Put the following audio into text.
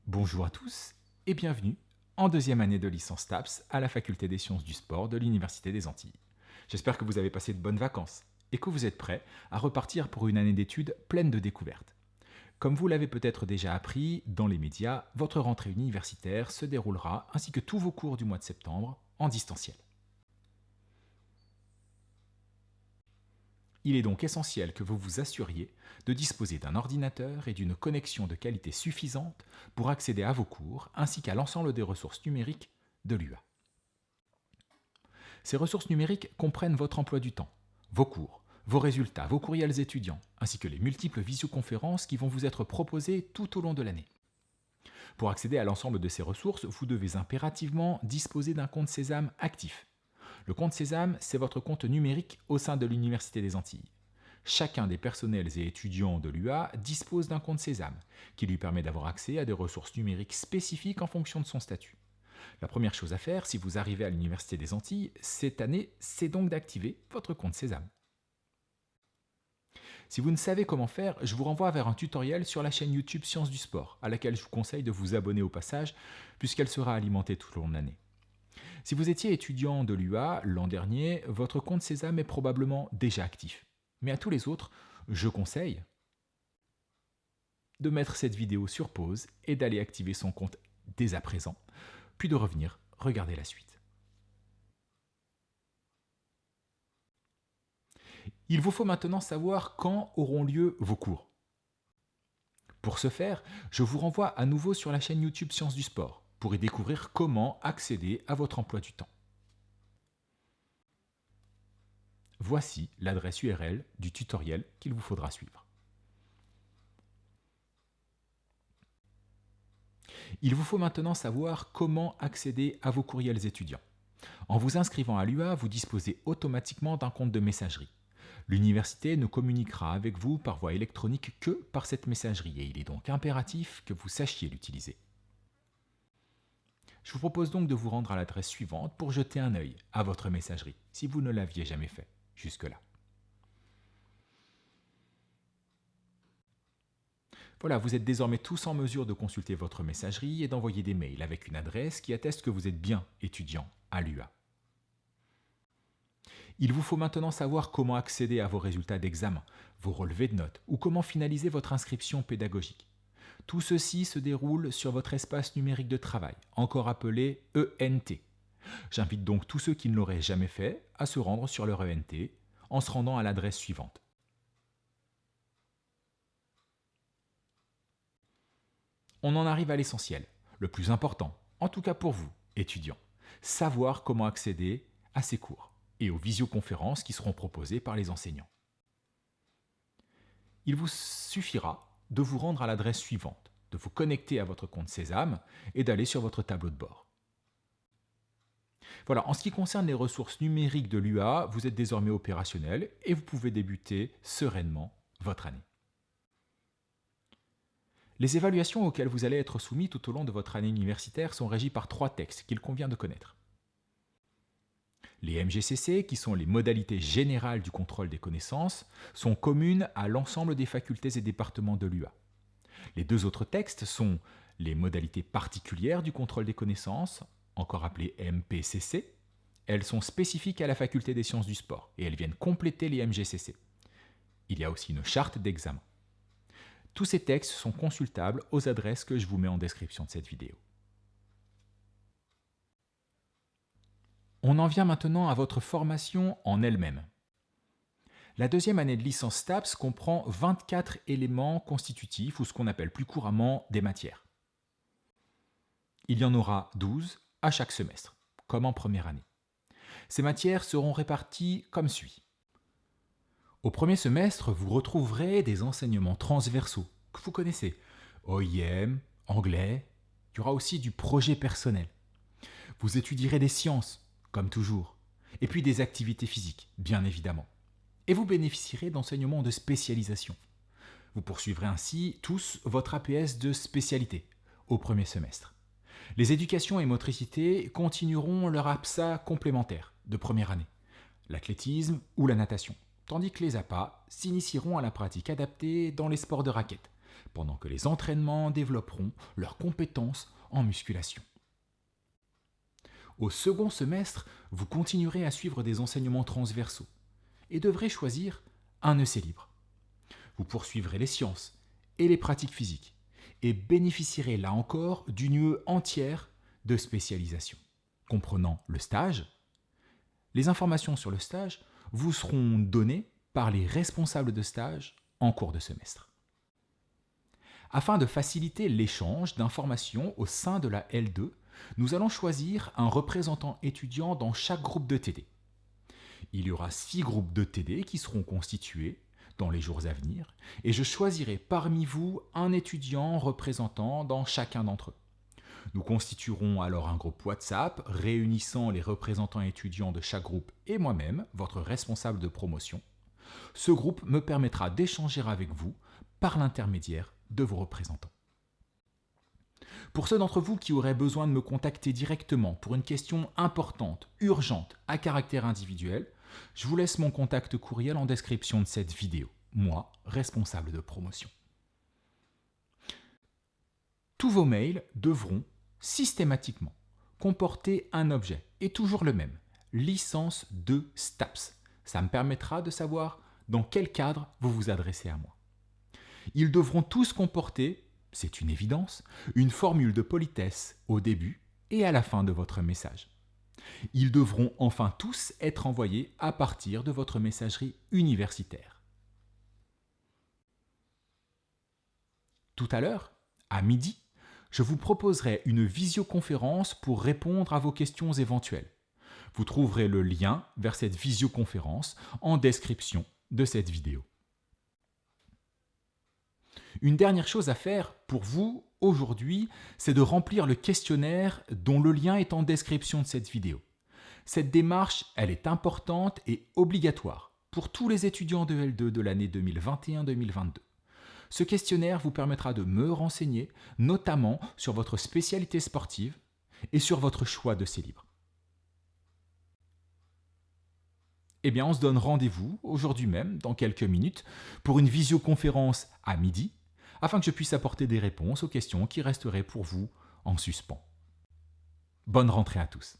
Bonjour à tous et bienvenue en deuxième année de licence TAPS à la Faculté des sciences du sport de l'Université des Antilles. J'espère que vous avez passé de bonnes vacances et que vous êtes prêts à repartir pour une année d'études pleine de découvertes. Comme vous l'avez peut-être déjà appris dans les médias, votre rentrée universitaire se déroulera, ainsi que tous vos cours du mois de septembre, en distanciel. Il est donc essentiel que vous vous assuriez de disposer d'un ordinateur et d'une connexion de qualité suffisante pour accéder à vos cours ainsi qu'à l'ensemble des ressources numériques de l'UA. Ces ressources numériques comprennent votre emploi du temps, vos cours, vos résultats, vos courriels étudiants, ainsi que les multiples visioconférences qui vont vous être proposées tout au long de l'année. Pour accéder à l'ensemble de ces ressources, vous devez impérativement disposer d'un compte Sésame actif. Le compte Sésame, c'est votre compte numérique au sein de l'Université des Antilles. Chacun des personnels et étudiants de l'UA dispose d'un compte Sésame, qui lui permet d'avoir accès à des ressources numériques spécifiques en fonction de son statut. La première chose à faire si vous arrivez à l'Université des Antilles cette année, c'est donc d'activer votre compte Sésame. Si vous ne savez comment faire, je vous renvoie vers un tutoriel sur la chaîne YouTube Sciences du Sport, à laquelle je vous conseille de vous abonner au passage, puisqu'elle sera alimentée tout au long de l'année. Si vous étiez étudiant de l'UA l'an dernier, votre compte Sésame est probablement déjà actif. Mais à tous les autres, je conseille de mettre cette vidéo sur pause et d'aller activer son compte dès à présent, puis de revenir regarder la suite. Il vous faut maintenant savoir quand auront lieu vos cours. Pour ce faire, je vous renvoie à nouveau sur la chaîne YouTube Sciences du Sport pour y découvrir comment accéder à votre emploi du temps. Voici l'adresse URL du tutoriel qu'il vous faudra suivre. Il vous faut maintenant savoir comment accéder à vos courriels étudiants. En vous inscrivant à l'UA, vous disposez automatiquement d'un compte de messagerie. L'université ne communiquera avec vous par voie électronique que par cette messagerie et il est donc impératif que vous sachiez l'utiliser. Je vous propose donc de vous rendre à l'adresse suivante pour jeter un œil à votre messagerie, si vous ne l'aviez jamais fait jusque-là. Voilà, vous êtes désormais tous en mesure de consulter votre messagerie et d'envoyer des mails avec une adresse qui atteste que vous êtes bien étudiant à l'UA. Il vous faut maintenant savoir comment accéder à vos résultats d'examen, vos relevés de notes ou comment finaliser votre inscription pédagogique. Tout ceci se déroule sur votre espace numérique de travail, encore appelé ENT. J'invite donc tous ceux qui ne l'auraient jamais fait à se rendre sur leur ENT en se rendant à l'adresse suivante. On en arrive à l'essentiel, le plus important, en tout cas pour vous, étudiants, savoir comment accéder à ces cours et aux visioconférences qui seront proposées par les enseignants. Il vous suffira de vous rendre à l'adresse suivante, de vous connecter à votre compte Sésame et d'aller sur votre tableau de bord. Voilà, en ce qui concerne les ressources numériques de l'UA, vous êtes désormais opérationnel et vous pouvez débuter sereinement votre année. Les évaluations auxquelles vous allez être soumis tout au long de votre année universitaire sont régies par 3 textes qu'il convient de connaître. Les MGCC, qui sont les modalités générales du contrôle des connaissances, sont communes à l'ensemble des facultés et départements de l'UA. Les 2 autres textes sont les modalités particulières du contrôle des connaissances, encore appelées MPCC. Elles sont spécifiques à la faculté des sciences du sport et elles viennent compléter les MGCC. Il y a aussi une charte d'examen. Tous ces textes sont consultables aux adresses que je vous mets en description de cette vidéo. On en vient maintenant à votre formation en elle-même. La deuxième année de licence TAPS comprend 24 éléments constitutifs ou ce qu'on appelle plus couramment des matières. Il y en aura 12 à chaque semestre, comme en première année. Ces matières seront réparties comme suit. Au premier semestre, vous retrouverez des enseignements transversaux que vous connaissez. OIM, anglais, il y aura aussi du projet personnel. Vous étudierez des sciences, comme toujours, et puis des activités physiques, bien évidemment. Et vous bénéficierez d'enseignements de spécialisation. Vous poursuivrez ainsi tous votre APS de spécialité au premier semestre. Les éducations et motricité continueront leur APSA complémentaire de première année, l'athlétisme ou la natation, tandis que les APA s'initieront à la pratique adaptée dans les sports de raquette, pendant que les entraînements développeront leurs compétences en musculation. Au second semestre, vous continuerez à suivre des enseignements transversaux et devrez choisir un EC libre. Vous poursuivrez les sciences et les pratiques physiques et bénéficierez là encore d'une UE entière de spécialisation, comprenant le stage. Les informations sur le stage vous seront données par les responsables de stage en cours de semestre. Afin de faciliter l'échange d'informations au sein de la L2, nous allons choisir un représentant étudiant dans chaque groupe de TD. Il y aura 6 groupes de TD qui seront constitués dans les jours à venir et je choisirai parmi vous un étudiant représentant dans chacun d'entre eux. Nous constituerons alors un groupe WhatsApp réunissant les représentants étudiants de chaque groupe et moi-même, votre responsable de promotion. Ce groupe me permettra d'échanger avec vous par l'intermédiaire de vos représentants. Pour ceux d'entre vous qui auraient besoin de me contacter directement pour une question importante, urgente, à caractère individuel, je vous laisse mon contact courriel en description de cette vidéo, moi, responsable de promotion. Tous vos mails devront systématiquement comporter un objet, et toujours le même, licence de STAPS. Ça me permettra de savoir dans quel cadre vous vous adressez à moi. Ils devront tous comporter, c'est une évidence, une formule de politesse au début et à la fin de votre message. Ils devront enfin tous être envoyés à partir de votre messagerie universitaire. Tout à l'heure, à midi, je vous proposerai une visioconférence pour répondre à vos questions éventuelles. Vous trouverez le lien vers cette visioconférence en description de cette vidéo. Une dernière chose à faire pour vous aujourd'hui, c'est de remplir le questionnaire dont le lien est en description de cette vidéo. Cette démarche, elle est importante et obligatoire pour tous les étudiants de L2 de l'année 2021-2022. Ce questionnaire vous permettra de me renseigner, notamment sur votre spécialité sportive et sur votre choix de C libre. Eh bien, on se donne rendez-vous aujourd'hui même, dans quelques minutes, pour une visioconférence à midi, afin que je puisse apporter des réponses aux questions qui resteraient pour vous en suspens. Bonne rentrée à tous.